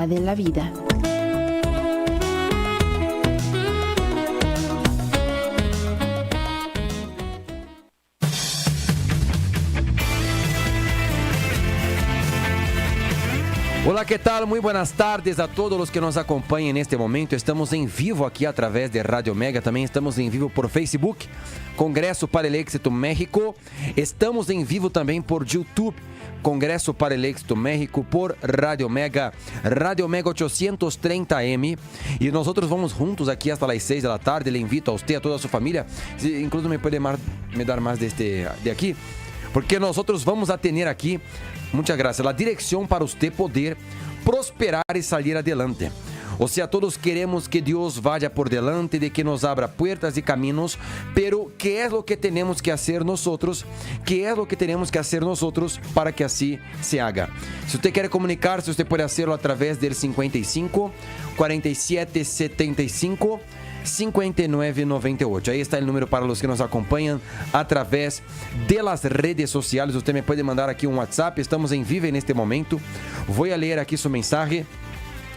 de la vida. Olá, ¿qué tal? Muy buenas tardes a todos los que nos acompañan en este momento. Estamos en vivo aquí a través de Radio Mega. También estamos en vivo por Facebook, Congresso para el Éxito México. Estamos en vivo también por YouTube, Congresso para el Éxito México, por Radio Mega 830M. Y nosotros vamos juntos aquí hasta las 6 de la tarde. Le invito a usted, a toda su familia. Incluso me puede dar más de aquí, porque nosotros vamos a tener aquí, muchas gracias, la dirección para usted poder prosperar y salir adelante. O sea, todos queremos que Dios vaya por delante, de que nos abra puertas y caminos, pero ¿qué es lo que tenemos que hacer nosotros? ¿Qué es lo que tenemos que hacer nosotros para que así se haga? Si usted quiere comunicarse, usted puede hacerlo a través del 55 47 75 5998. Ahí está el número para los que nos acompañan a través de las redes sociales. Usted me puede mandar aquí un WhatsApp. Estamos en vivo en este momento. Voy a leer aquí su mensaje.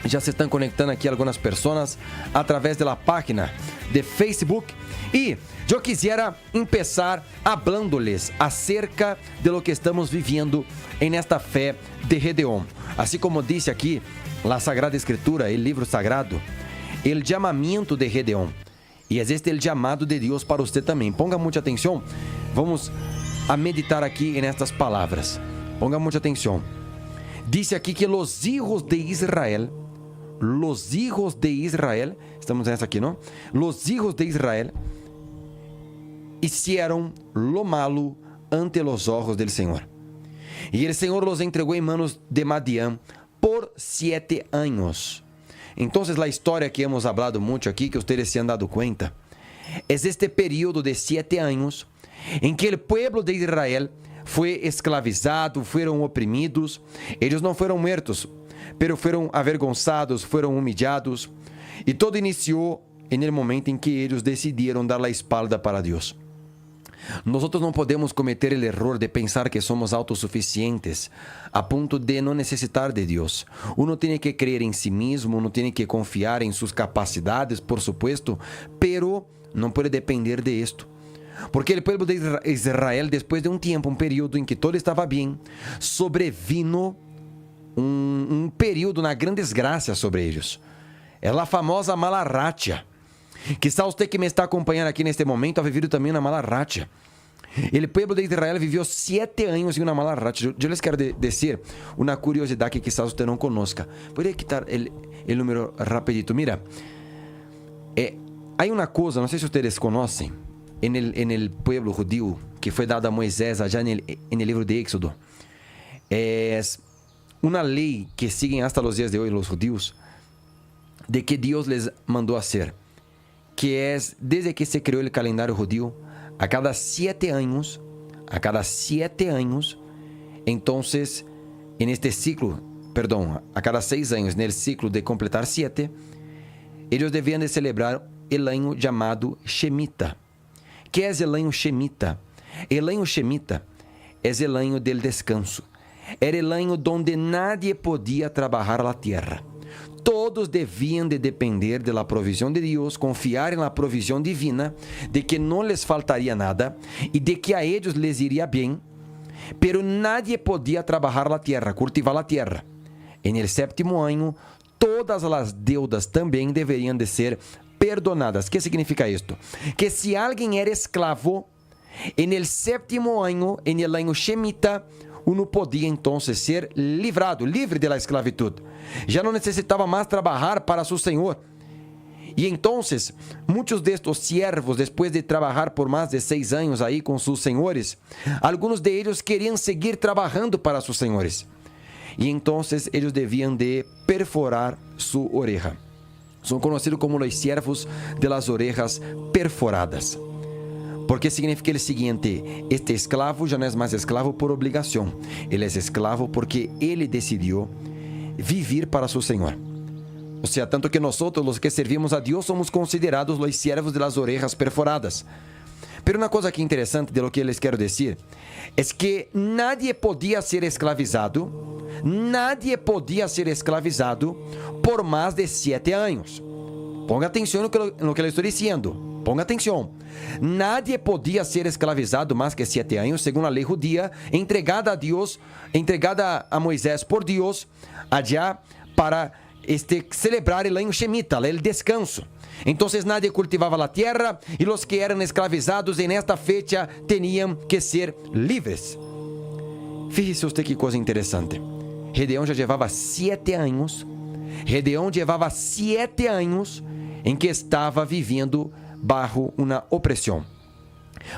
Ya se están conectando aquí algunas personas a través de la página de Facebook. Y yo quisiera empezar hablándoles acerca de lo que estamos viviendo en esta fe de Gedeón. Así como dice aquí la Sagrada Escritura, el libro sagrado, el llamamiento de Gedeón. Y es este el llamado de Dios para usted también. Ponga mucha atención. Vamos a meditar aquí en estas palabras. Ponga mucha atención. Dice aquí que los hijos de Israel, estamos en esta aquí, ¿no? Los hijos de Israel hicieron lo malo ante los ojos del Señor. Y el Señor los entregó en manos de Madián por 7 años. Entonces, la historia que hemos hablado mucho aquí, que ustedes se han dado cuenta, es este periodo de 7 años en que el pueblo de Israel fue esclavizado, fueron oprimidos. Ellos no fueron muertos, pero fueron avergonzados, fueron humillados. Y todo inició en el momento en que ellos decidieron dar la espalda para Dios. Nosotros no podemos cometer el error de pensar que somos autosuficientes a punto de no necesitar de Dios. Uno tiene que creer en sí mismo, uno tiene que confiar en sus capacidades, por supuesto, pero no puede depender de esto. Porque el pueblo de Israel, después de un tiempo, un periodo en que todo estaba bien, sobrevino un período, una gran desgracia sobre ellos. É a famosa mala racha. Quizá usted que me está acompañando aquí en este momento ha vivido también una mala racha. El pueblo de Israel vivió 7 años en una mala racha. Yo les quiero decir una curiosidad que quizás usted no conozca. Podría quitar el número rapidito. Mira, hay una cosa, no sé si ustedes conocen, en el pueblo judío que fue dada a Moisés allá en el libro de Éxodo. Es una ley que siguen hasta los días de hoy los judíos, de que Dios les mandó hacer, que es desde que se creó el calendario judío, a cada 7 años, entonces, en este ciclo, a cada 6 años, en el ciclo de completar 7, ellos debían de celebrar el año llamado Shemitah. ¿Qué es el año Shemitah? El año Shemitah es el año del descanso. Era el año donde nadie podía trabajar la tierra. Todos debían de depender de la provisión de Dios, confiar en la provisión divina, de que no les faltaría nada y de que a ellos les iría bien, pero nadie podía trabajar la tierra, cultivar la tierra. En el 7º año, todas las deudas también deberían de ser perdonadas. ¿Qué significa esto? Que si alguien era esclavo, en el 7º año, en el año Shemitah, uno podía entonces ser libre de la esclavitud. Ya no necesitaba más trabajar para su Señor. Y entonces, muchos de estos siervos, después de trabajar por más de 6 años ahí con sus señores, algunos de ellos querían seguir trabajando para sus señores. Y entonces ellos debían de perforar su oreja. Son conocidos como los siervos de las orejas perforadas. Porque significa el siguiente: este esclavo ya no es más esclavo por obligación. Él es esclavo porque él decidió vivir para su Señor. O sea, tanto que nosotros, los que servimos a Dios, somos considerados los siervos de las orejas perforadas. Pero uma coisa aqui interessante de lo que les quero dizer é que nadie podia ser esclavizado por mais de 7 anos. Ponga atenção no que eu estou dizendo. Ponga atenção. Nadie podia ser esclavizado mais que 7 anos, segundo a lei judia, entregada a Moisés por Deus, allá para celebrar o ano Shemitah, o descanso. Então, nadie cultivava a terra e os que eram esclavizados em esta fecha tinham que ser livres. Fíjese usted que coisa interessante. Gedeão já levava 7 anos. Em que estava vivendo bajo uma opressão,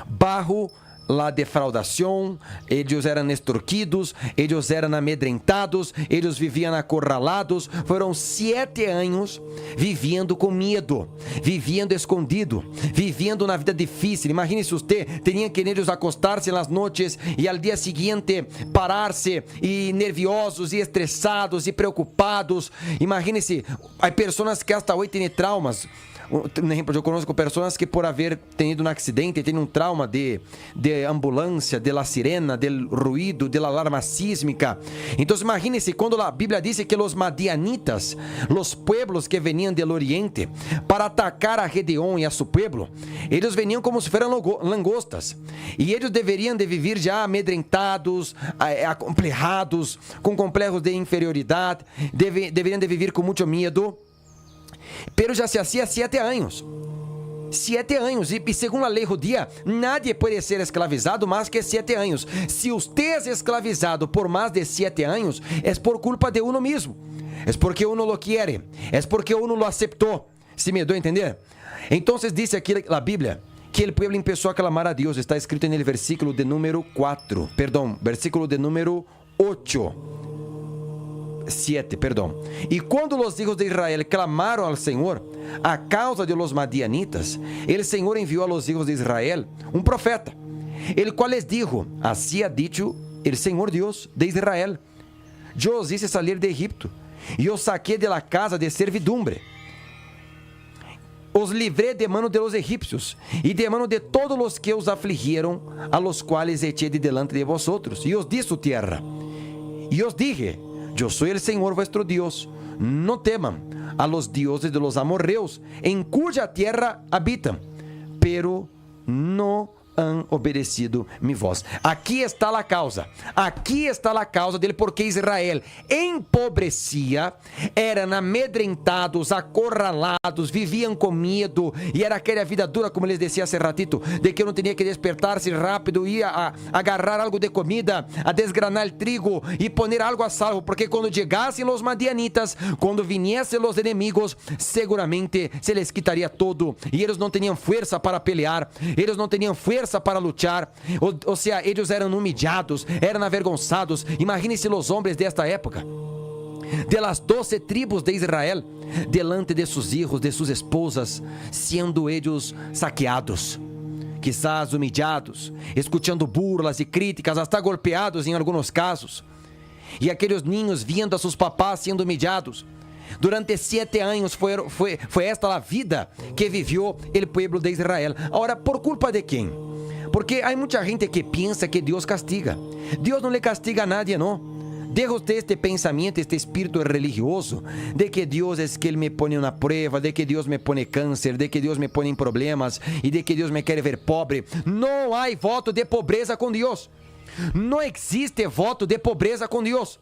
bajo la defraudação. Eles eram extorquidos, eles eram amedrentados, eles viviam acorralados. Foram 7 anos vivendo com medo, vivendo escondido, vivendo na vida difícil. Imagine-se você, tinham que eles acostar-se nas noites e ao dia seguinte parar-se e nerviosos e estressados e preocupados. Imagine-se, há pessoas que hasta hoje têm traumas. Por exemplo, eu conheço pessoas que por haver tenido um acidente, têm um trauma de ambulância, de la sirena, del ruído, de la alarma sísmica. Então, imagine-se quando a Bíblia diz que os madianitas, os pueblos que veniam del oriente para atacar a Gedeón e a seu pueblo, eles veniam como se fossem langostas. E eles deveriam de viver já amedrentados, acomplejados, com complexos de inferioridade, deveriam de viver com muito medo. Pero já se hacía 7 anos. 7 anos. E segundo a lei judia, nadie pode ser esclavizado mais que 7 anos. Se você é esclavizado por mais de 7 anos, é por culpa de uno mesmo. É porque uno lo quiere. É porque uno lo aceptou. ¿Se me deu a entender? Então, diz aqui a Bíblia que o povo começou a clamar a Deus. Está escrito no versículo de número 4. Perdão, versículo de número 7, perdão. E quando os filhos de Israel clamaram ao Senhor a causa de los madianitas, o Senhor enviou a los hijos de Israel um profeta, el qual les dijo: assim ha dicho el Senhor Deus de Israel: eu os hice salir de Egipto e os saqué de la casa de servidumbre. Os livré de mano de los egípcios e de mano de todos os que os afligieron, a los cuales eché de delante de vosotros, e os di su tierra. E os dije: eu sou o Senhor vuestro Deus. Não temam a los dioses de los amorreus, em cuja tierra habitam, pero não han obedecido mi voz. Aqui está a causa. Aqui está a causa dele, porque Israel empobrecia, eram amedrentados, acorralados, viviam com medo, e era aquela vida dura, como eles diziam há ratito, de que eu não tinha que despertar-se rápido, ir a agarrar algo de comida, a desgranar o trigo e poner algo a salvo, porque quando chegassem os madianitas, quando viniessem os inimigos, seguramente se les quitaria todo, e eles não tinham força para pelear, eles não tinham força para lutar, ou seja, eles eram humilhados, eram avergonzados. Imagine-se os homens desta época, de las 12 tribos de Israel, delante de seus filhos, de suas esposas, sendo eles saqueados, quizás humilhados, escutando burlas e críticas, hasta golpeados em alguns casos, e aqueles ninhos vendo a seus papás sendo humilhados. Durante 7 anos foi esta a vida que viveu o povo de Israel. Agora, por culpa de quem? Porque há muita gente que pensa que Deus castiga. Deus não le castiga a nadie, não. Deja usted este pensamento, este espírito religioso, de que Deus é que Ele me põe na prova, de que Deus me põe câncer, de que Deus me põe em problemas e de que Deus me quer ver pobre. Não há voto de pobreza com Deus. Não existe voto de pobreza com Deus.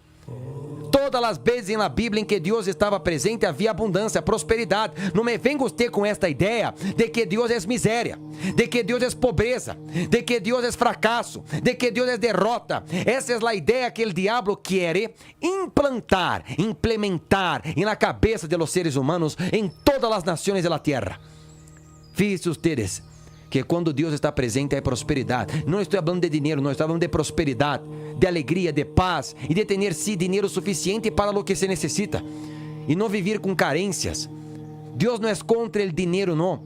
Todas as vezes na Bíblia em que Deus estava presente, havia abundância, prosperidade. Não me venga você com esta ideia de que Deus é miséria, de que Deus é pobreza, de que Deus é fracasso, de que Deus é derrota. Essa é a ideia que o diabo quer implementar na cabeça de los seres humanos em todas as nações da terra. Fíjense ustedes que quando Deus está presente há prosperidade. Não estou falando de dinheiro, não estou falando de prosperidade, de alegria, de paz e de ter sim dinheiro suficiente para o que se necessita e não viver com carências. Deus não é contra o dinheiro, não.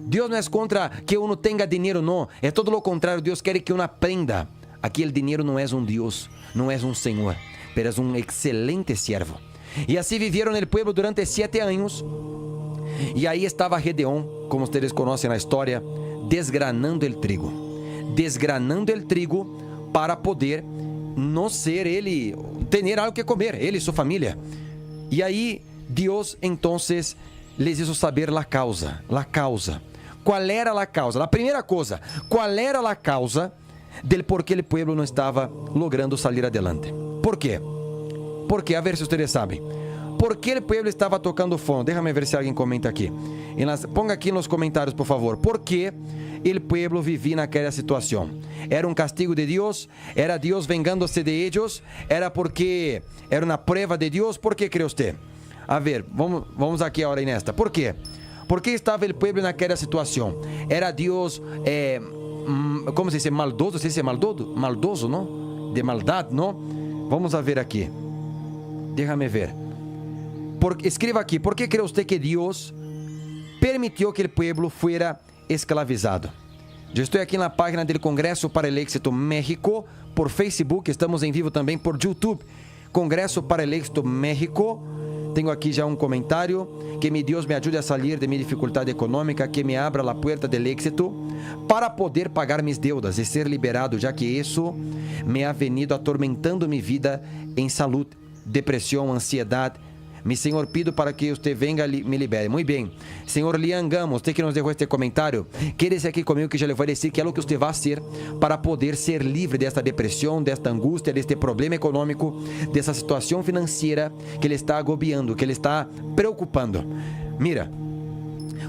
Deus não é contra que uno tenha dinheiro, não. É todo o contrário. Deus quer que uno aprenda a que o dinheiro não é um Deus, não é um Senhor, mas é um excelente servo. E assim viveram no povo durante 7 anos. E aí estava Gedeón, como vocês conhecem na história, desgranando o trigo. Desgranando o trigo para poder não ser ele, ter algo que comer, ele e sua família. E aí Deus entonces les hizo saber a causa. Qual era a causa? A primeira coisa, qual era a causa del por que o pueblo não estava logrando salir adelante? ¿Por quê? Porque, a ver se vocês sabem. ¿Por que o pueblo estava tocando fondo? Déjame ver se alguém comenta aqui. Ponga aqui nos comentários, por favor. ¿Por que o pueblo vivia naquela situação? Era um castigo de Deus? Era Deus vengando-se de eles? Era porque era uma prova de Deus? ¿Por que crê você? A ver, vamos aqui agora nesta. ¿Por quê? ¿Por que estava o pueblo naquela situação? Era Deus, como se diz, maldoso? Se diz maldoso, não? De maldade, não? Vamos a ver aqui. Déjame ver. Escreva aqui, por que crê você que Deus permitiu que o pueblo fuera esclavizado? Eu estou aqui na página do Congresso para o Éxito México, por Facebook, estamos em vivo também por YouTube. Congresso para o Éxito México. Tenho aqui já um comentário. Que mi Deus me ajude a sair de minha dificuldade econômica, que me abra a porta del éxito para poder pagar mis deudas e ser liberado, já que isso me ha venido atormentando minha vida em saúde, depressão, ansiedade. Mi Senhor, pido para que você venga e me libere. Muito bem. Senhor Lian Gamos, você que nos deixou este comentário, quédese aqui comigo que já lhe vou dizer que é o que você vai fazer para poder ser livre desta depressão, desta angústia, deste problema econômico, dessa situação financeira que ele está agobiando, que ele está preocupando. Mira,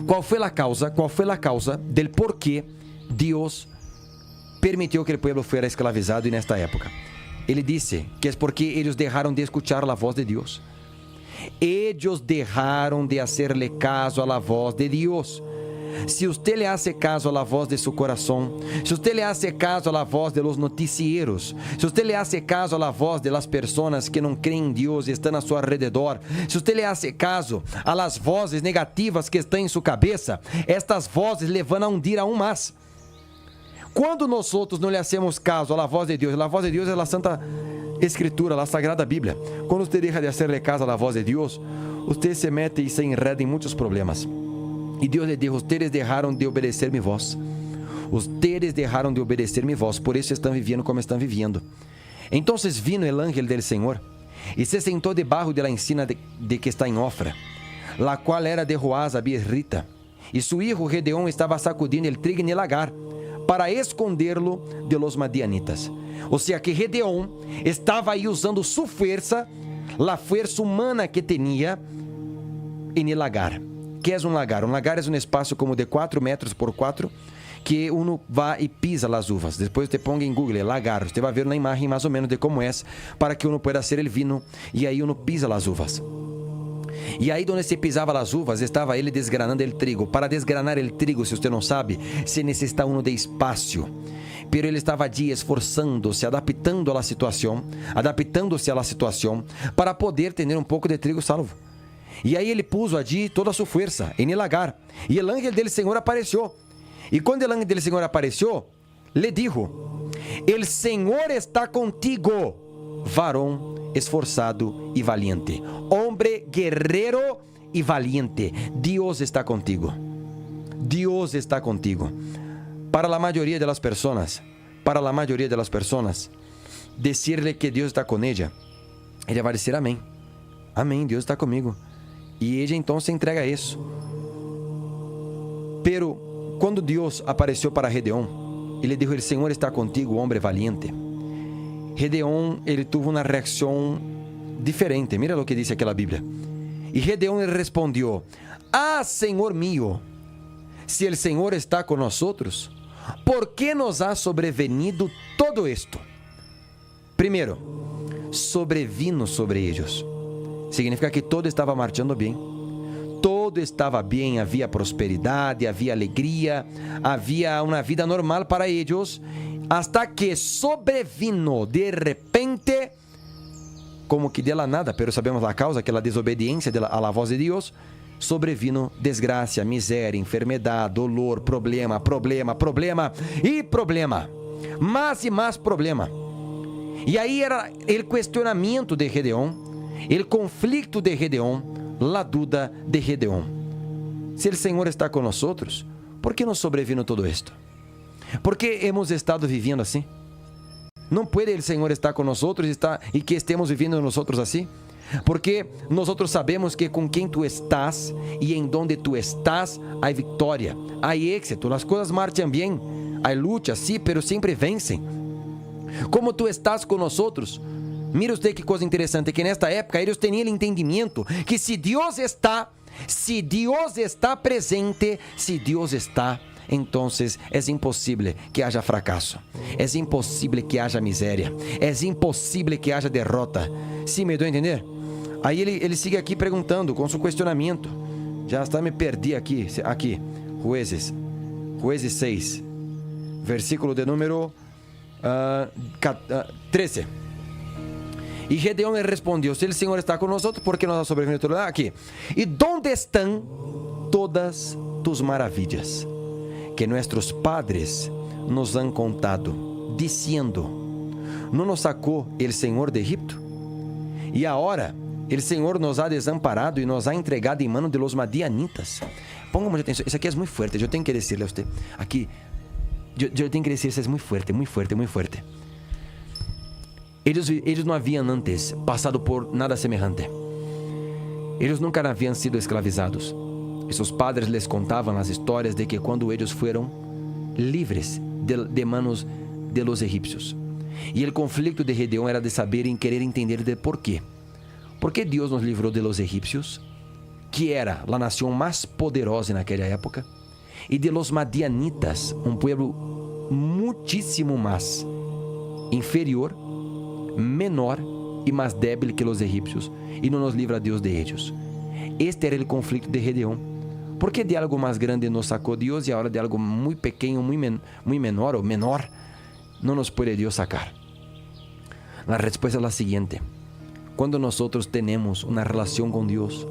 qual foi a causa del porquê Deus permitiu que o povo fuera esclavizado nesta época? Ele disse que é porque eles deixaram de escuchar a voz de Deus. Ellos dejaron de hacerle caso a la voz de Dios. Si usted le hace caso a la voz de su corazón, si usted le hace caso a la voz de los noticieros, si usted le hace caso a la voz de las personas que no creen en Dios y están a su alrededor, si usted le hace caso a las voces negativas que están en su cabeza, estas voces le van a hundir aún más. Quando nós outros não lhe hacemos caso à voz de Deus, a voz de Deus é a Santa Escritura, a Sagrada Bíblia. Quando você deixa de hacerle caso à voz de Deus, você se mete e se enreda em muitos problemas. E Deus lhe diz: ustedes deixaram de obedecer minha voz. Ustedes deixaram de obedecer minha voz, por isso estão vivendo como estão vivendo. Então vino el ángel del Senhor e se sentou debaixo de la encina de que está em Ofra, la qual era de Joás a Birrita, e su hijo Gedeón estava sacudindo el trigo en el lagar para esconderlo de los madianitas. Ou seja, que Gedeón estava aí usando sua força, a força humana que tinha, em el lagar. Que é um lagar? Um lagar é um espaço como de 4 metros por 4, que uno vai e pisa as uvas. Depois te ponga em Google, lagar. Você vai ver na imagem mais ou menos de como é, para que uno pueda hacer el vino, e aí uno pisa as uvas. E aí, onde se pisava as uvas, estava ele desgranando o trigo. Para desgranar o trigo, se você não sabe, se necessita uno de espaço. Pero ele estava ali esforçando-se, adaptando-se à situação, para poder ter um pouco de trigo salvo. E aí ele puso ali toda a sua força, em el lagar. E o ángel del Senhor apareceu. E quando o ángel del Senhor apareceu, le dijo: El Senhor está contigo, varón esforçado e valiente, hombre guerreiro e valiente. Deus está contigo. Deus está contigo. Para a maioria das pessoas, decirle que Deus está com ela, ela vai dizer amém. Amém, Deus está comigo. E ela então se entrega a isso. Pero quando Deus apareceu para Gedeón, ele disse: El Senhor está contigo, hombre valiente. Gedeón, ele tuvo uma reação diferente. Mira o que diz aquela Bíblia. E Gedeón ele respondeu: Ah, Senhor mío, se el Senhor está con nosotros, ¿por qué nos ha sobrevenido todo esto? Primeiro, sobrevino sobre ellos. Significa que todo estava marchando bem. Todo estava bem, havia prosperidade, havia alegria, havia uma vida normal para eles, hasta que sobrevino de repente, como que de la nada, pero sabemos a causa, que a desobediência a la voz de Deus, sobrevino desgraça, miséria, enfermidade, dolor, problema, e problema. Mais e mais problema. E aí era o questionamento de Gedeón, o conflito de Gedeón, la duda de Gedeón. se o Senhor está com nós, por que nos sobrevino todo isto? ¿Por que hemos estado vivendo assim? Não pode o Senhor estar com nós e que estemos vivendo nós assim? Porque nós sabemos que com quem tu estás e em donde tu estás, há vitória, há êxito, as coisas marcham bem, há luta, sim, mas sempre vencem. Como tu estás com nós, mira usted que coisa interessante, que nesta época eles tinham o entendimento que se Deus está presente, se Deus está, então é impossível que haja fracasso, é impossível que haja miséria, é impossível que haja derrota. Sim, me deu a entender? Aí ele sigue aqui perguntando, com seu questionamento. Já está, me perdi aqui. Jueces 6, versículo de número 13. E Gedeão lhe respondeu: se o Senhor está com nós, por que nós sobrevivemos tudo aqui? E onde estão todas tus maravilhas que nossos padres nos han contado, dizendo: não nos sacou o Senhor de Egipto? E agora o Senhor nos ha desamparado e nos ha entregado em mano de los madianitas. Ponga muita atenção, isso aqui é muito forte. Eu tenho que dizer a você aqui, eu tenho que dizer, isso é muito forte, muito forte, muito forte. Eles não haviam antes passado por nada semejante. Eles nunca haviam sido escravizados. E seus padres les contavam as histórias de que quando eles foram livres de manos de los egípcios. E o conflito de Gedeão era de saber e querer entender de por quê. ¿Por que Deus nos livrou de los egípcios, que era a nação mais poderosa naquela época, e de los madianitas, pueblo muitíssimo mais inferior, menor e mais débil que os egípcios, e não nos livra Deus de eles? Este era o conflito de Gedeão. ¿Por que de algo mais grande nos sacou Deus e agora de algo muito pequeno, muito menor ou menor, não nos pode Deus sacar? A resposta é a seguinte: quando nós temos uma relação com Deus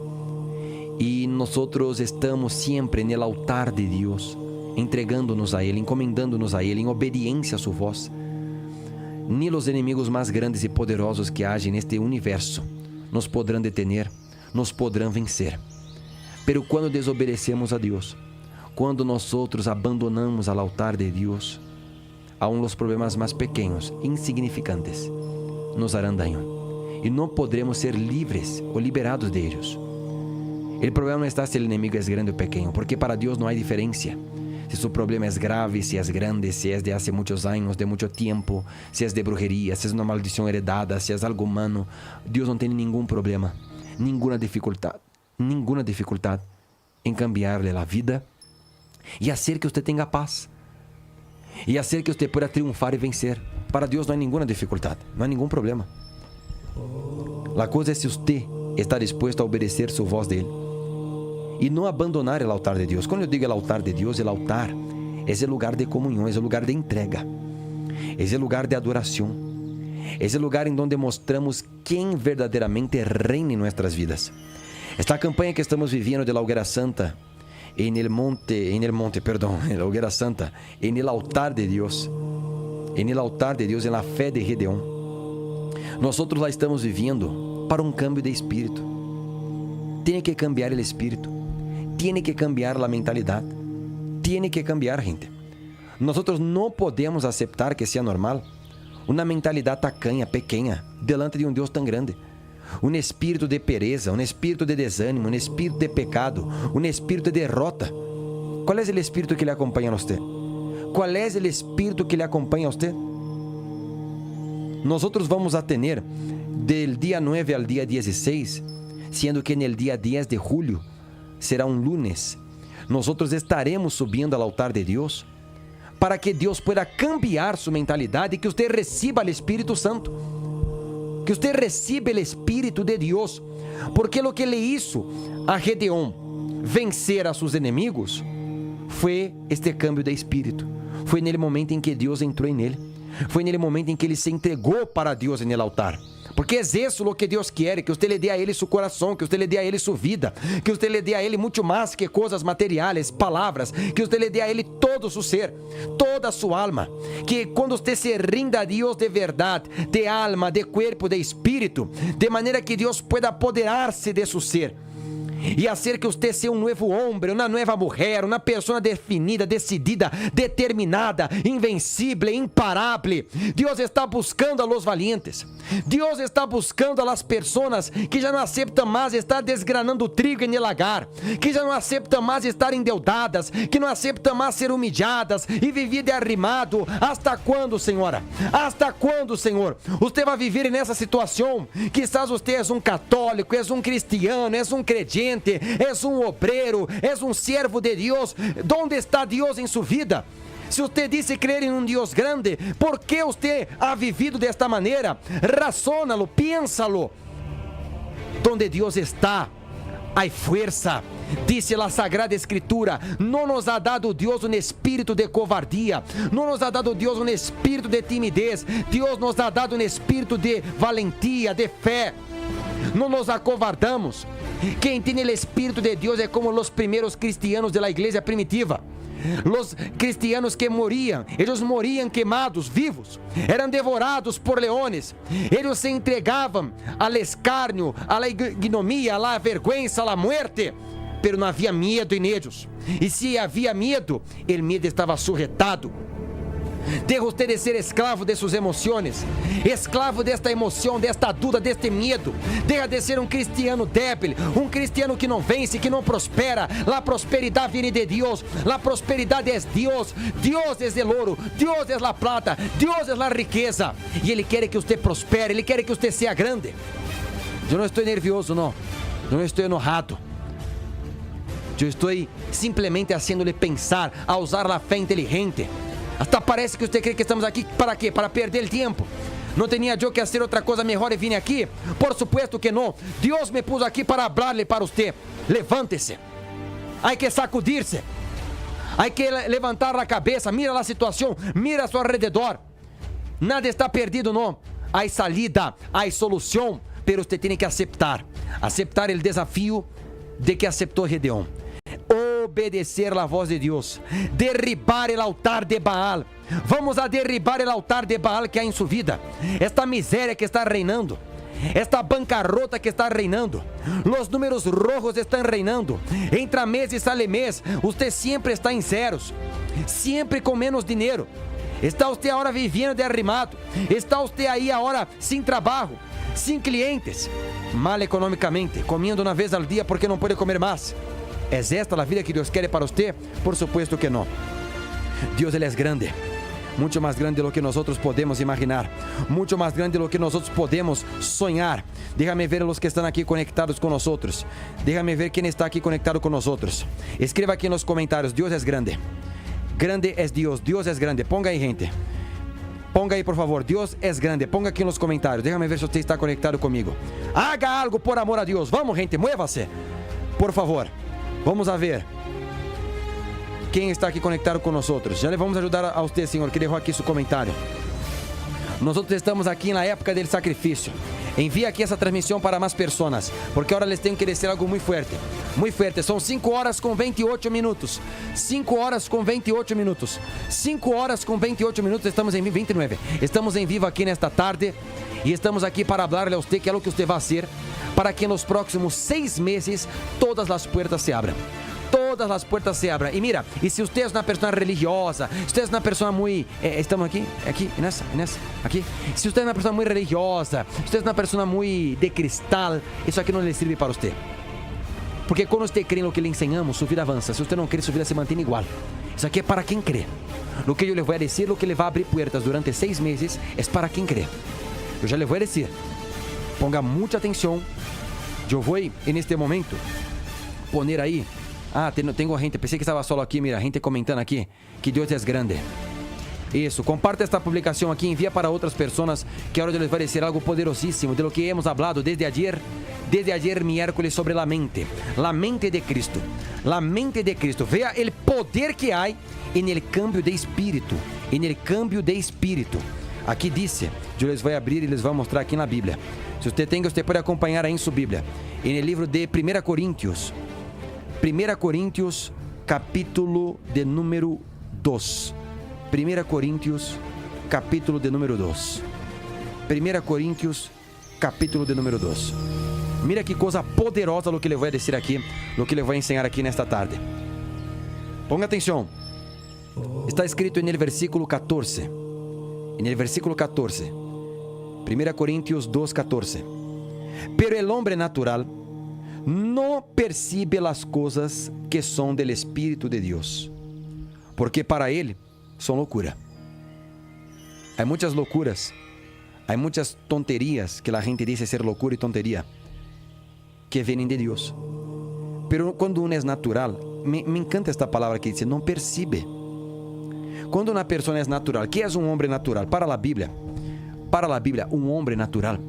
e nós estamos sempre no altar de Deus, entregando-nos a Ele, encomendando-nos a Ele, em obediência a sua voz, nem os inimigos mais grandes e poderosos que agem neste universo nos poderão detener, nos poderão vencer. Pero quando desobedecemos a Deus, quando nós abandonamos ao altar de Deus, aún os problemas mais pequenos, insignificantes, nos harão daño. E não poderemos ser livres ou liberados de eles. O problema não está se o inimigo é grande ou pequeno, porque para Deus não há diferença. Se seu problema é grave, se é grande, se é de há muitos anos, de muito tempo, se é de brujeria, se é uma maldição heredada, se é algo humano, Deus não tem nenhum problema, nenhuma dificuldade em cambiar-lhe a vida e fazer que você tenha paz e fazer que você possa triunfar e vencer. Para Deus não há nenhuma dificuldade, não há nenhum problema. A coisa é se você está disposto a obedecer sua voz dele e não abandonar o altar de Deus. Quando eu digo o altar de Deus, o altar é o lugar de comunhão, é o lugar de entrega, é o lugar de adoração, é o lugar em onde mostramos quem verdadeiramente reina em nossas vidas. Esta campanha que estamos vivendo de la Hoguera Santa en el altar de Deus, en la fé de Gedeón, nós la estamos vivendo para um cambio de espírito. Tem que cambiar o espírito, tem que cambiar a mentalidade, tem que cambiar, gente. Nós não podemos aceitar que seja normal uma mentalidade tacanha, pequena, delante de um Deus tão grande. Um espírito de pereza, um espírito de desânimo, um espírito de pecado, um espírito de derrota. Qual é o espírito que lhe acompanha a você? Qual é o espírito que lhe acompanha a você? Nós vamos a ter del dia 9 ao dia 16, sendo que no dia 10 de julho será um lunes. Nós estaremos subindo ao altar de Deus para que Deus pueda cambiar sua mentalidade e que você receba o Espírito Santo. Que você receba o Espírito de Deus, porque o que le hizo a Gedeón vencer a seus inimigos foi este cambio de espírito. Foi nele momento em que Deus entrou nele. Foi nele momento em que ele se entregou para Deus no altar. Porque é isso o que Deus quer, que você lhe dê a ele seu coração, que você lhe dê a ele sua vida, que você lhe dê a ele muito mais que coisas materiais, palavras, que você lhe dê a ele todo o seu ser, toda a sua alma. Que quando você se rinda a Deus de verdade, de alma, de corpo, de espírito, de maneira que Deus pueda apoderar-se de seu ser e hacer que usted sea un nuevo hombre, una nueva mujer, una persona definida, decidida, determinada, invencible, imparable. Dios está buscando a los valientes. Dios está buscando a las personas que já não aceptam mais estar desgranando trigo en el lagar, que já não aceptam mais estar endeudadas, que não aceptam mais ser humilladas e viver de arrimado. Hasta quando, Senhora? Hasta quando, Senhor? Você vai viver nessa situação? Quizás você é um católico, é um cristiano, é um creyente, é um obreiro, é um servo de Deus. ¿Dónde está Deus em sua vida? Se você disse crer em um Deus grande, por que você ha vivido desta maneira? Razónalo, piénsalo. Donde Deus está, há força. Dice a Sagrada Escritura: não nos ha dado Deus um espírito de covardia, não nos ha dado Deus um espírito de timidez. Deus nos ha dado um espírito de valentia, de fé. Não nos acovardamos. Quem tem o espírito de Deus é como os primeiros cristianos da igreja primitiva. Los cristianos que moriam, eles moriam queimados, vivos, eram devorados por leones, eles se entregavam al escárnio, a la ignomia, a la vergüenza, a la muerte, pero não havia medo em eles, e se havia medo, o medo estava sujetado. Deja usted de ser esclavo de suas emoções, esclavo desta emoção, desta dúvida, deste medo. Deja de ser um cristiano débil, um cristiano que não vence, que não prospera. A prosperidade vem de Deus, a prosperidade é Deus. Deus é o ouro, Deus é a plata, Deus é a riqueza. E Ele quer que você prospere, Ele quer que você seja grande. Eu não estou nervioso, não. Eu não estou enojado. Eu estou simplesmente haciéndole pensar, a usar a fé inteligente. Hasta parece que você crê que estamos aqui para quê? Para perder tempo. Não tinha eu que fazer outra coisa melhor e vim aqui? Por supuesto que não. Deus me pôs aqui para falar-lhe para você. Levante-se. Há que sacudir-se. Há que levantar a cabeça. Mira a situação. Mira a seu alrededor. Nada está perdido, não. Há salida. Há solução. Pero você tem que aceitar. Aceitar o desafio de que aceitou Gedeão. Obedecer a voz de Deus, derribar o altar de Baal. Vamos a derribar o altar de Baal que há em sua vida, esta miséria que está reinando, esta bancarrota que está reinando, os números rojos estão reinando, entra mês e sale mês, você sempre está em zeros, sempre com menos dinheiro. Está você agora vivendo de arrimado, está você aí agora sem trabalho, sem clientes, mal economicamente, comendo uma vez ao dia porque não pode comer mais. ¿É esta a vida que Deus quer para você? Por supuesto que não. Deus ele é grande, muito mais grande do que nós podemos imaginar, muito mais grande do que nós podemos sonhar. Déjame ver os que estão aqui conectados com nós. Déjame ver quem está aqui conectado com nós. Escreva aqui nos comentários: Deus é grande. Grande é Deus. Deus é grande. Ponga aí, gente. Ponga aí, por favor. Deus é grande. Ponga aqui nos comentários. Déjame ver se você está conectado comigo. Haga algo por amor a Deus. Vamos, gente. Mueva-se. Por favor. Vamos a ver quem está aqui conectado com nós. Já vamos ajudar a você, Senhor, que deixou aqui seu comentário. Nós estamos aqui na época do sacrifício. Envia aqui essa transmissão para mais pessoas, porque agora eles têm que dizer algo muito forte. Muito forte. São 5 horas com 28 minutos. 5 horas com 28 minutos. 5 horas com 28 minutos. Estamos em 29. Estamos em vivo aqui nesta tarde. E estamos aqui para falar a você que é o que você vai fazer para que nos próximos 6 meses todas as portas se abram. Todas as portas se abram. E mira, e se você é uma pessoa religiosa, se você é uma pessoa muito... estamos aqui, nessa, aqui. Se você é uma pessoa muito religiosa, se você é uma pessoa muito de cristal, isso aqui não lhe serve para você. Porque quando você crê no que lhe ensinamos, sua vida avança. Se você não crê, sua vida se mantém igual. Isso aqui é para quem crê. O que eu lhe vou dizer, o que lhe vai abrir portas durante 6 meses, é para quem crê. Eu já lhe vou dizer. Ponga muita atenção. Eu vou, neste momento, poner aí... tenho gente, pensei que estava solo aqui, mira, gente comentando aqui, que Deus é grande. Isso, comparta esta publicação aqui, envia para outras pessoas, que agora les vai dizer algo poderosíssimo, de lo que hemos hablado desde ayer miércoles, sobre la mente de Cristo, la mente de Cristo. Vea el poder que há en el cambio de espírito, Aqui disse, eu les vou abrir e les vou mostrar aqui na Bíblia. Se você tem, você pode acompanhar aí em sua Bíblia, no livro de 1 Coríntios. 1 Coríntios, capítulo de número 2. 1 Coríntios, capítulo de número 2. 1 Coríntios, capítulo de número 2. Mira que coisa poderosa lo que le voy a decir aqui, lo que le voy a enseñar aqui nesta tarde. Ponga atenção. Está escrito en el versículo 14. En el versículo 14. 1 Corintios 2:14. Pero el hombre natural no percibe las cosas que son del Espíritu de Dios, porque para él son locura. Hay muchas locuras, hay muchas tonterías que la gente dice ser locura y tontería, que vienen de Dios. Pero cuando uno es natural, me encanta esta palabra que dice, no percibe. Cuando una persona es natural, ¿qué es un hombre natural? Para la Biblia, un hombre natural,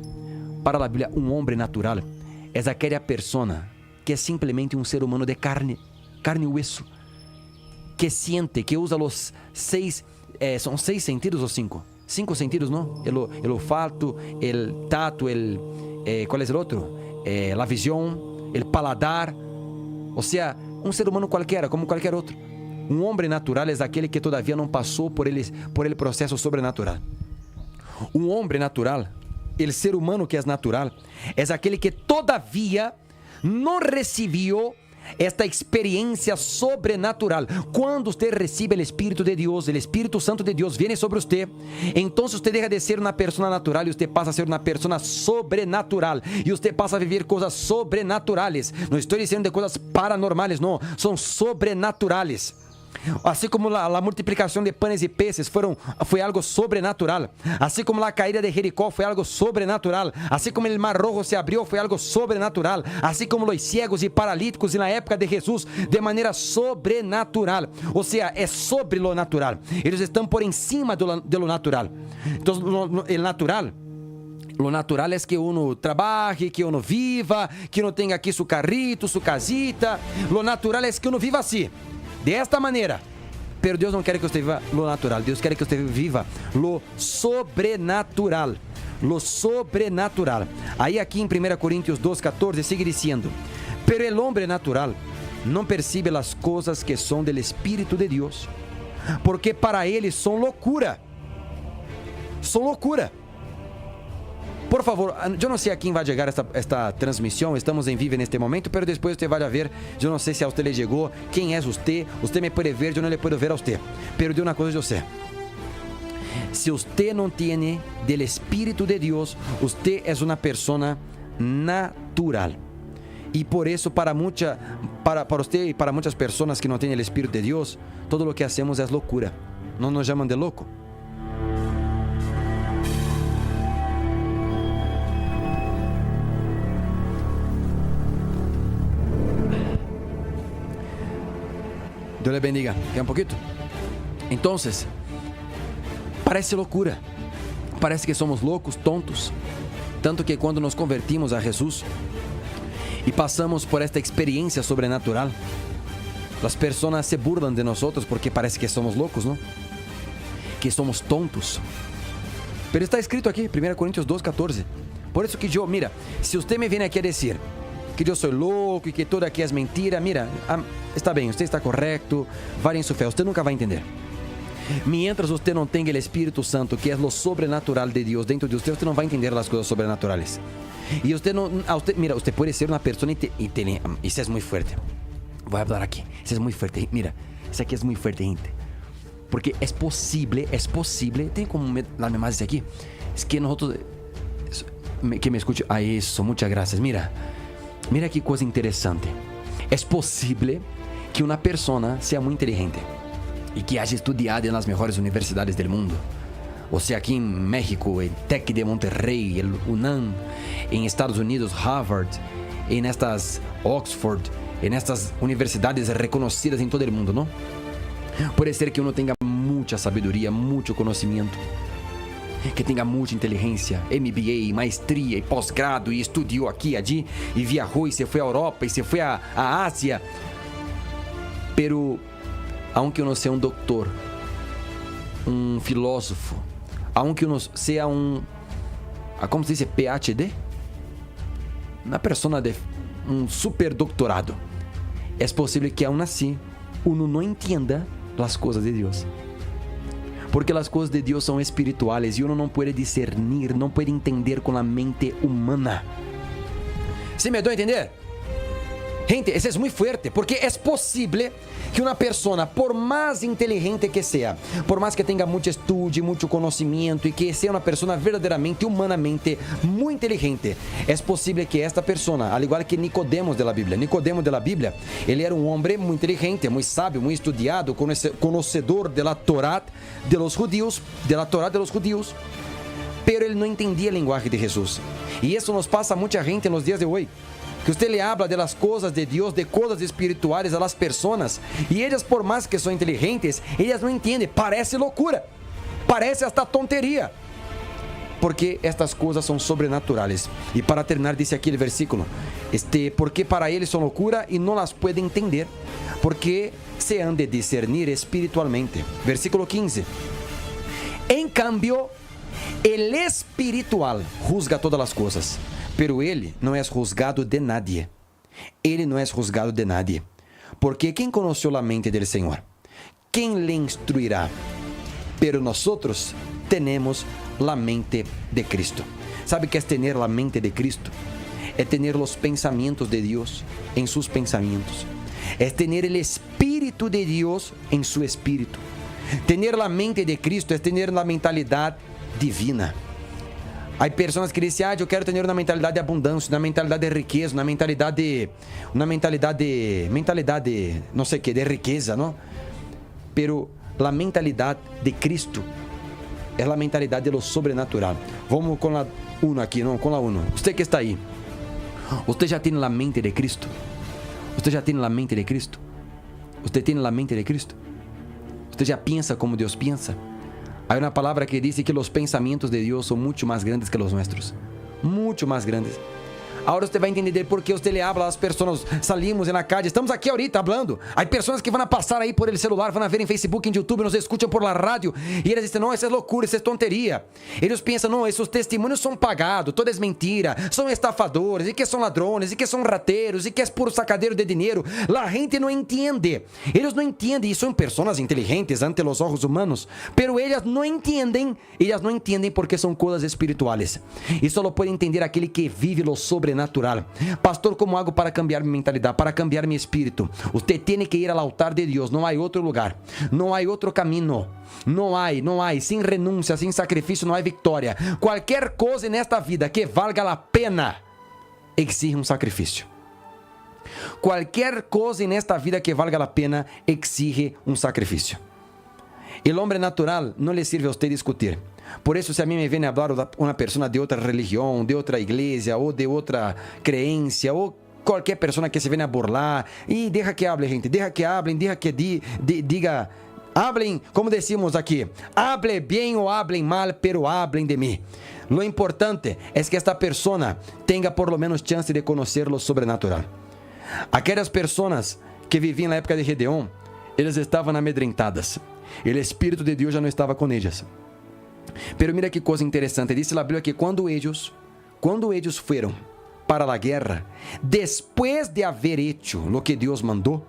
para la Biblia, un hombre natural es aquella persona que es simplemente un ser humano de carne y hueso, que siente, que usa los seis, ¿son 6 sentidos o 5? 5 sentidos, ¿no? El olfato, el tacto, ¿cuál es el otro? La visión, el paladar. O sea, un ser humano cualquiera, como cualquier otro. Un hombre natural es aquel que todavía no pasó por el proceso sobrenatural. Un hombre natural, el ser humano que es natural, es aquel que todavía no recibió esta experiencia sobrenatural. Cuando usted recibe el Espíritu de Dios, el Espíritu Santo de Dios viene sobre usted, entonces usted deja de ser una persona natural y usted pasa a ser una persona sobrenatural. Y usted pasa a vivir cosas sobrenaturales. No estoy diciendo de cosas paranormales, no, son sobrenaturales. Así como la multiplicación de panes y peces fue algo sobrenatural. Así como la caída de Jericó fue algo sobrenatural. Así como el mar rojo se abrió fue algo sobrenatural. Así como los ciegos y paralíticos en la época de Jesús de manera sobrenatural. O sea, es sobre lo natural. Ellos están por encima de lo natural. Entonces, lo natural es que uno trabaje, que uno viva, que uno tenga aquí su carrito, su casita. Lo natural es que uno viva así, de esta manera. Pero Deus não quer que você viva lo natural. Deus quer que você viva lo sobrenatural. Lo sobrenatural. Aí aqui em 1 Coríntios 2:14 sigue dizendo: pero el hombre natural não percibe las cosas que son del Espíritu de Dios, porque para ele son locura. Son locura. Por favor, eu não sei a quem vai chegar esta transmissão. Estamos em vivo neste momento, pero depois você vai ver. Eu não sei se a você lhe chegou. Quem é você? Você me pode ver, eu não lhe puedo ver a você. Pero de uma coisa eu sei: se você não tem del Espírito de Deus, você é uma pessoa natural. E por isso, para você e para muitas pessoas que não têm o Espírito de Deus, todo o que hacemos é loucura. Não nos chamam de louco. Deus le bendiga. Quer um poquito? Então, parece loucura. Parece que somos loucos, tontos. Tanto que quando nos convertimos a Jesus e passamos por esta experiência sobrenatural, as pessoas se burlam de nós porque parece que somos loucos, não? Que somos tontos. Pero está escrito aqui, 1 Coríntios 2:14. Por isso que mira, se você me vem aqui a dizer que eu sou louco e que tudo aqui é mentira, mira, está bem, você está correto, vale em sua fé, você nunca vai entender. Mientras você não tem o Espírito Santo, que é o sobrenatural de Deus dentro de você não vai entender as coisas sobrenaturales. E você não, mira, você pode ser uma pessoa inteligente. Isso é muito forte. Vou falar aqui. Isso é muito forte. Mira, isso aqui é muito forte, gente. Porque é possível. Tem como dar mais isso aqui? É que nós que me escute. Ah, isso, muitas graças. Mira que coisa interessante. É possível que uma pessoa seja muito inteligente e que haya estudado nas melhores universidades do mundo. Ou seja, aqui em México, em Tec de Monterrey, el UNAM, em Estados Unidos, Harvard, em estas Oxford, em estas universidades reconhecidas em todo o mundo, não? Pode ser que uno tenha muita sabedoria, muito conhecimento, que tenha muita inteligência, MBA, maestria e pós-grado, e estudou aqui e ali, e viajou, e se foi à Europa, e se foi à Ásia. Pero, aunque uno seja um doutor, um filósofo, aunque uno seja como se diz, PhD? Uma pessoa de um super doctorado, é possível que aún assim uno não entenda as coisas de Deus. Porque as coisas de Deus são espirituais e uno não pode discernir, não pode entender com a mente humana. ¿Sí me doy a entender? Gente, eso es muy fuerte, porque es posible que una persona, por más inteligente que sea, por más que tenga mucho estudio, mucho conocimiento y que sea una persona verdaderamente, humanamente muy inteligente, es posible que esta persona, al igual que Nicodemo de la Biblia, él era un hombre muy inteligente, muy sabio, muy estudiado, conocedor de la Torá de los judíos, pero él no entendía el lenguaje de Jesús. Y eso nos pasa a mucha gente en los días de hoy. Que usted le habla de las cosas de Dios, de cosas espirituales a las personas, y ellas, por más que son inteligentes, ellas no entienden. Parece locura, parece hasta tontería, porque estas cosas son sobrenaturales. Y para terminar, dice aquí el versículo, porque para ellos son locura y no las puede entender, porque se han de discernir espiritualmente. Versículo 15. En cambio, el espiritual juzga todas las cosas, pero ele não é juzgado de nadie. Ele não é juzgado de nadie. Porque quem conheceu a mente del Senhor? Quem lhe instruirá? Pero nosotros tenemos la mente de Cristo. ¿Sabe qué es tener la mente de Cristo? Es tener los pensamientos de Dios en sus pensamientos. Es tener el Espíritu de Dios en su espíritu. Tener la mente de Cristo es tener la mentalidad divina. Há pessoas que dizem, eu quero ter uma mentalidade de abundância, uma mentalidade de riqueza, uma mentalidade, não sei o que, de riqueza, não? Pero a mentalidade de Cristo é a mentalidade de lo sobrenatural. Vamos com a 1 aqui, não? Com a 1. Você que está aí, você já tem a mente de Cristo? Você já tem a mente de Cristo? Você tem a mente de Cristo? Você já pensa como Deus pensa? Há uma palavra que diz que os pensamentos de Deus são muito mais grandes que os nossos. Muito mais grandes. Agora você vai entender por que você le habla às pessoas. Salimos na calle, estamos aqui ahorita hablando. Há pessoas que vão passar aí por el celular, vão ver em Facebook, em YouTube, nos escutam por la rádio. E eles dizem, não, isso é loucura, isso é tonteria. Eles pensam, não, esses testemunhos são pagados, todas mentira, são estafadores, e que são ladrões, e que são rateiros, e que é puro sacadeiro de dinheiro. A gente não entende. Eles não entendem, e são pessoas inteligentes ante os olhos humanos, pero elas não entendem porque são coisas espirituais. E só pode entender aquele que vive lo sobrenatural. Pastor, como hago para cambiar mi mentalidad, para cambiar mi espíritu? Usted tiene que ir al altar de Dios. No hay otro lugar, no hay otro camino. No hay. Sin renuncia, sin sacrificio, no hay victoria. Cualquier cosa en esta vida que valga la pena exige un sacrificio. Cualquier cosa en esta vida que valga la pena exige un sacrificio. El hombre natural no le sirve a usted discutir. Por isso, se a mim me vem a falar uma pessoa de outra religião, de outra igreja, ou de outra crença, ou qualquer pessoa que se venha a burlar, e deixa que hable, gente, deixa que hablem, deixa que diga, hablem, como decimos aqui, hable bem ou hablem mal, pero hablem de mim. Lo importante é que esta pessoa tenha por lo menos chance de conhecer lo sobrenatural. Aquelas pessoas que viviam na época de Gedeon, eles estavam amedrentadas. O Espírito de Deus já não estava com eles. Pero mira que coisa interessante, diz a Bíblia que quando eles foram para a guerra, depois de haver hecho lo que Deus mandou,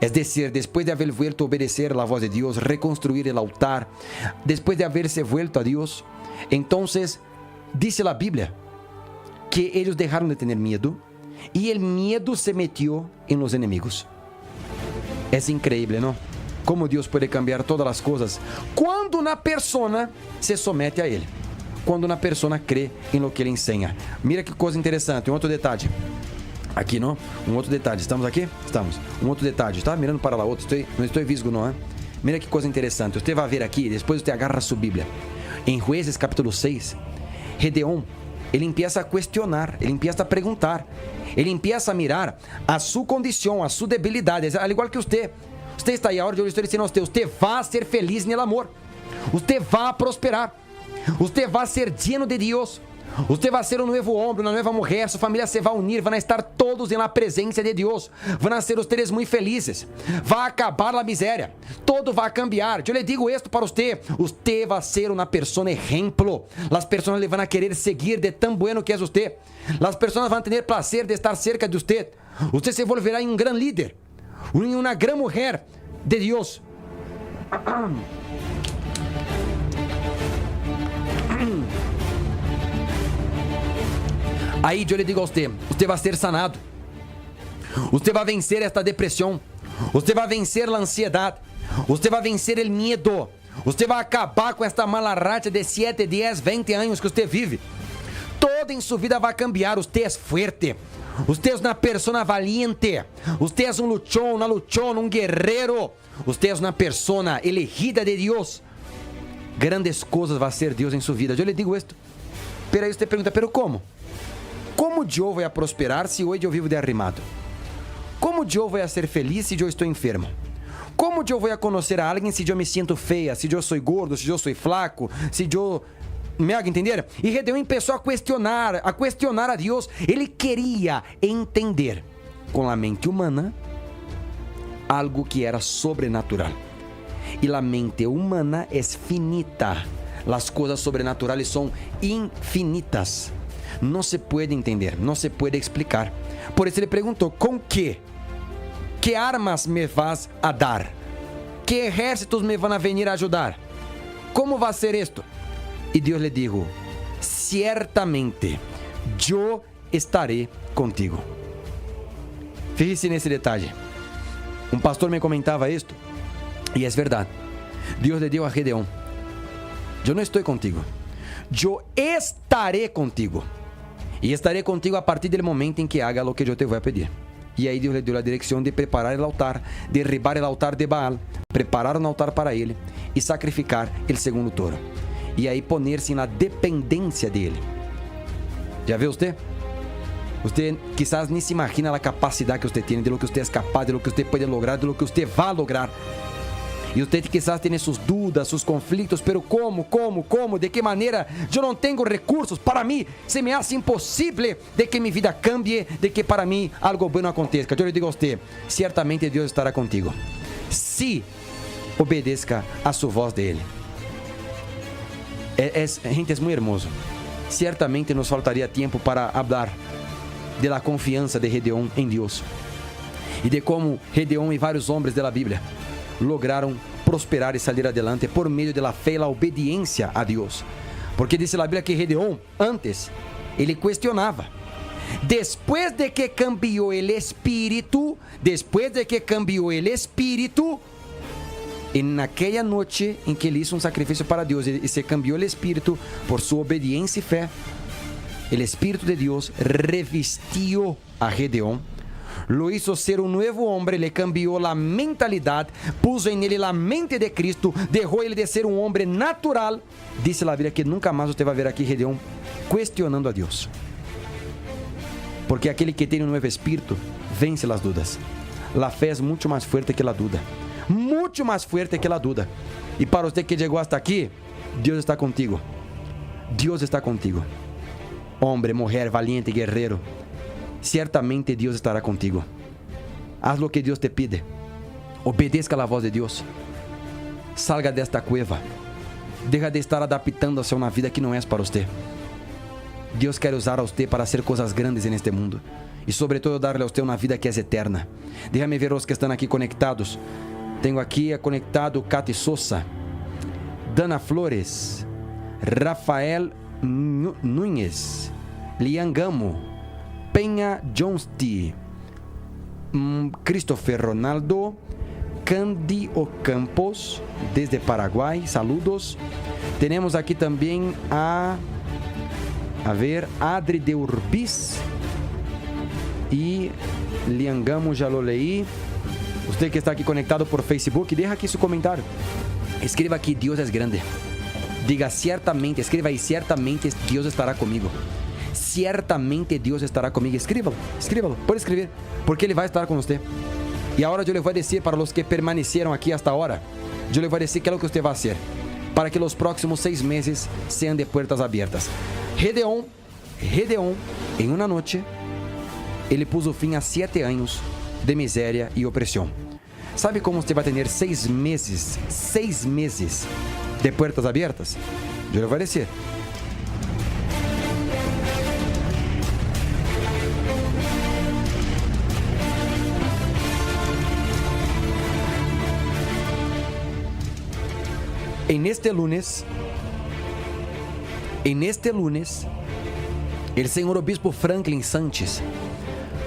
es decir, depois de haber vuelto a obedecer a voz de Deus, reconstruir el altar, depois de haberse vuelto a Deus, entonces dice a Bíblia que eles deixaram de ter medo e o medo se metió em los enemigos. É increíble, não? Como Deus pode cambiar todas as coisas quando uma pessoa se somete a Ele, quando uma pessoa crê em lo que Ele ensina. Mira que coisa interessante, outro detalhe. Aqui, não? Outro detalhe. Estamos aqui? Estamos. outro detalhe. Está mirando para lá outro. Não estou visgo, não, hein? Mira que coisa interessante. Você vai ver aqui, depois você agarra a sua Bíblia. Em Juízes capítulo 6, Gedeon, ele empieza a questionar, ele empieza a perguntar, ele empieza a mirar a sua condição, a sua debilidade, al igual que você. Você está aí, a hora de eu estou dizendo a você vai ser feliz no amor, você vai prosperar, você vai ser lleno de Deus, você vai ser um novo homem, uma nova mulher, sua família se vai unir, vão estar todos na presença de Deus, vão ser ustedes muito felizes, vai acabar a miséria, todo vai cambiar. Eu lhe digo isto para você, você vai ser uma pessoa exemplo, as pessoas lhe vão querer seguir de tão bueno que é você, as pessoas vão ter prazer de estar cerca de você, você se volverá em um grande líder, uma grande mulher de Deus. Aí eu lhe digo a você, você vai ser sanado. Você vai vencer esta depressão. Você vai vencer a ansiedade. Você vai vencer o medo. Você vai acabar com esta mala racha de 7, 10, 20 anos que você vive. Todo em sua vida vai cambiar. Você é forte. Você é uma pessoa valiente. Você é um luchón, uma luchona, um guerreiro. Você é uma pessoa elegida de Deus. Grandes coisas vai ser Deus em sua vida. Eu lhe digo isto. Pero aí você pergunta, pero como? Como eu vou prosperar se hoje eu vivo de arrimado? Como eu vou ser feliz se eu estou enfermo? Como eu vou conhecer a alguém se eu me sinto feia, se eu sou gordo, se eu sou flaco, se eu... Me haga entender? E Gedeão começou a questionar a Deus. Ele queria entender com a mente humana algo que era sobrenatural. E a mente humana é finita. As coisas sobrenaturais são infinitas. Não se pode entender, não se pode explicar. Por isso ele perguntou, com que? Que armas me vas a dar? Que exércitos me vão a venir a ajudar? Como vai ser isto? E Deus lhe dijo, certamente, eu estarei contigo. Fíjese nesse detalhe. Um pastor me comentava isto, e é verdade. Deus lhe deu a Gedeão, eu não estou contigo, eu estarei contigo. E estarei contigo a partir do momento em que haga o que eu te vou pedir. E aí Deus lhe deu a direção de preparar o altar, derribar o altar de Baal, preparar um altar para ele e sacrificar o segundo touro. E aí poner-se na dependência dele. Já viu você? Você quizás nem se imagina a capacidade que você tem, de lo que você é capaz, de lo que você pode lograr, de lo que você vai lograr. E você quizás tem suas dúvidas, seus conflitos, pero como, de que maneira? Eu não tenho recursos, para mim se me hace impossível de que minha vida cambie, de que para mim algo bueno aconteça. Eu lhe digo a você, certamente Deus estará contigo, se obedeça a sua voz dele. Gente, é muito hermoso. Certamente nos faltaria tempo para falar de la confiança de Gedeão em Deus e de como Gedeão e vários homens da Bíblia lograram prosperar e sair adelante por meio da fé e da obediência a Deus. Porque diz a Bíblia que Gedeão, antes, ele questionava. Depois de que cambiou o espírito, naquela noite em que ele hizo um sacrifício para Deus e se cambiou o espírito por sua obediência e fé, o Espírito de Deus revestiu a Gedeão, lo hizo ser um novo homem, le cambiou a mentalidade, puso em ele a mente de Cristo, deixou ele de ser um homem natural. Diz a Bíblia que nunca mais você vai ver aqui Gedeão questionando a Deus. Porque aquele que tem um novo espírito vence as dúvidas. A fé é muito mais forte que a dúvida. Muito mais forte que a dúvida. E para você que chegou hasta aqui, Deus está contigo. Deus está contigo. Homem, mulher, valiente, guerreiro. Certamente Deus estará contigo. Haz lo que Deus te pide. Obedeça a voz de Deus. Salga desta cueva. Deja de estar adaptando-se a uma vida que não é para você. Deus quer usar a você para hacer coisas grandes neste mundo. E sobretudo darle a você uma vida que é eterna. Déjame ver os que estão aqui conectados. Tenho aqui conectado Cati Sosa, Dana Flores, Rafael Núñez, Liangamo, Penha Jonsti, Christopher Ronaldo, Candy Ocampos, desde Paraguai, saludos. Temos aqui também a Adri de Urbis e Liangamo, já lo leí. Você que está aqui conectado por Facebook, deixa aqui seu comentário. Escreva aqui, Deus é grande. Diga certamente, escreva aí, certamente Deus estará comigo. Certamente Deus estará comigo. Escríbalo, pode escrever, porque Ele vai estar com você. E agora eu lhe vou dizer para os que permaneceram aqui hasta agora, eu lhe vou dizer que é o que você vai fazer, para que os próximos 6 meses sejam de portas abertas. Gedeão, em uma noite, ele pôs o fim a 7 anos de miséria e opressão. Sabe como você vai ter 6 meses de portas abertas? Eu lhe vou dizer. En este lunes, o senhor obispo Franklin Sanches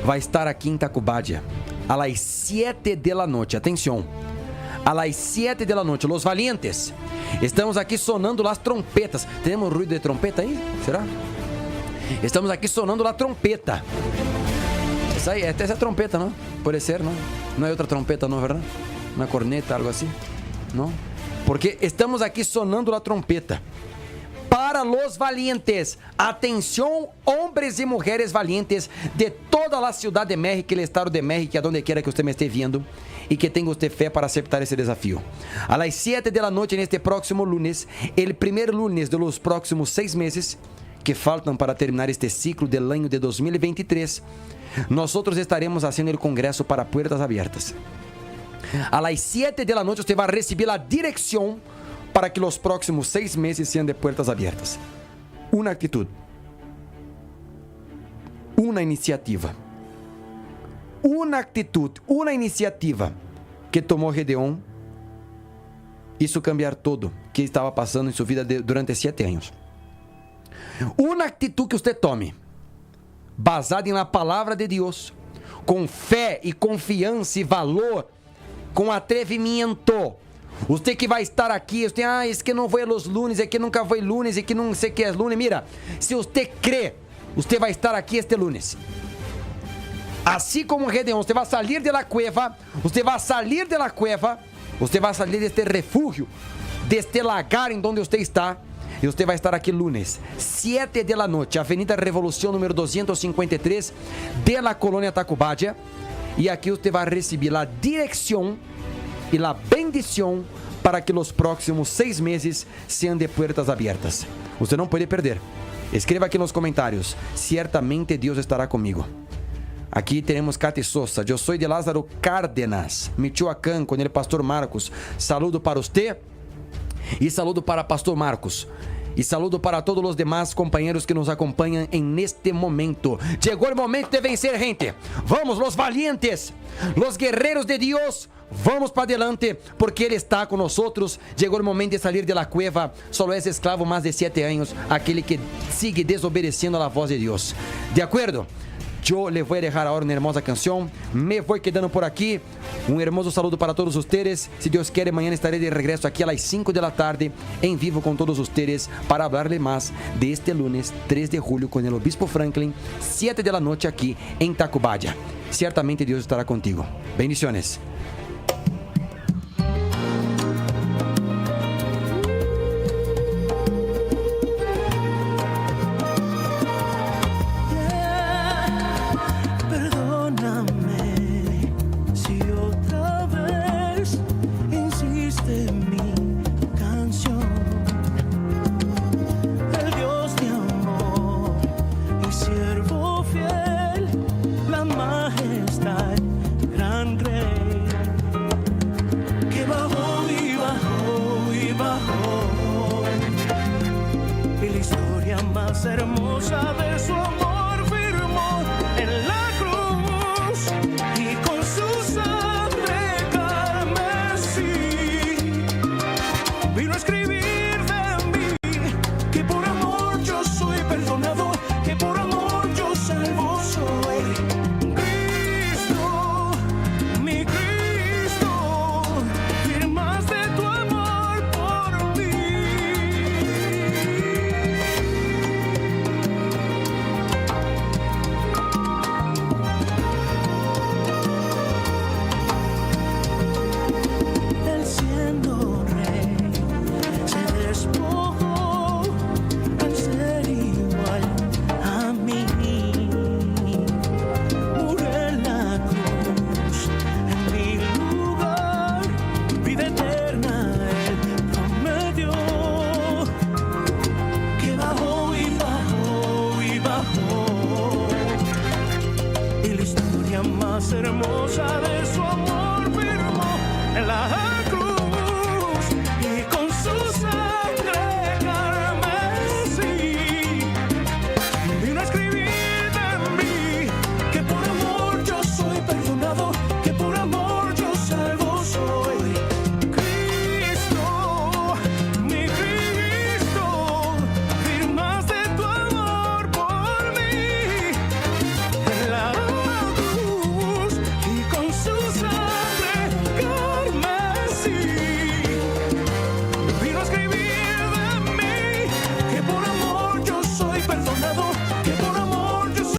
vai estar aqui em Tacubaya a las 7 de la noche. Atenção, a las 7 de la noche, los valientes. Estamos aqui sonando las trompetas. Temos ruído de trompeta aí? Será? Estamos aqui sonando la trompeta. Essa aí, essa é a trompeta, não? Pode ser, não? Não é outra trompeta, não, verdade? Uma corneta, algo assim? Não? Porque estamos aqui sonando la trompeta. Para los valientes, atenção, hombres e mulheres valientes de toda a cidade de México, el estado de México, a donde quiera que você me esteja vindo e que tenha você fé para aceitar esse desafio. A las 7 de la noche neste próximo lunes, el primer lunes de los próximos 6 meses que faltam para terminar este ciclo del año de 2023, nosotros estaremos haciendo el congreso para puertas abiertas. A las 7 de la noche você vai receber a direção para que los próximos 6 meses sean de puertas abiertas. Una actitud, una iniciativa, una iniciativa que tomou Gedeón hizo cambiar todo que estava passando em sua vida durante 7 anos. Uma atitude que você tome, baseada na palavra de Deus, com fé e confiança e valor, com atrevimento. Você que vai estar aqui, você, é que não vou aos lunes, é que nunca vou lunes, é que não sei que é lunes. Mira, se você crê, você vai estar aqui este lunes. Assim como Gedeón, você vai sair da cueva, você vai sair da cueva, você vai sair deste refúgio, deste lagar em onde você está. E você vai estar aqui lunes, 7 de la noche, Avenida Revolução, número 253, de la Colônia Tacubaya. E aqui você vai receber a direção e a bendição para que os próximos 6 meses sejam de puertas abertas. Você não pode perder. Escreva aqui nos comentários: certamente Deus estará comigo. Aqui teremos Katy Sosa. Eu sou de Lázaro Cárdenas, Michoacán, com o pastor Marcos. Saludo para você e saludo para pastor Marcos. E saludo para todos os demais companheiros que nos acompanham neste momento. Chegou o momento de vencer, gente. Vamos, los valientes, los guerreiros de Deus. Vamos para adelante, porque Ele está com nós. Chegou o momento de sair de la cueva. Solo é escravo mais de 7 anos, aquele que sigue desobedecendo a voz de Deus. De acordo? Eu le voy a dejar ahora una hermosa canción. Me voy quedando por aquí. Un hermoso saludo para todos ustedes. Si Dios quiere, mañana estaré de regreso aquí a las 5 de la tarde en vivo con todos ustedes para hablarle más de este lunes 3 de julio con el obispo Franklin, 7 de la noche aquí en Tacubaya. Ciertamente Dios estará contigo. Bendiciones. Hermosa de su amor firmó en la cruz y con su sangre carmesí vino a escribir de mí que por amor yo soy perdonado, que por amor yo salvo soy. Cristo, mi Cristo, firmaste tu amor por mí. Hermosa de su amor firmó en la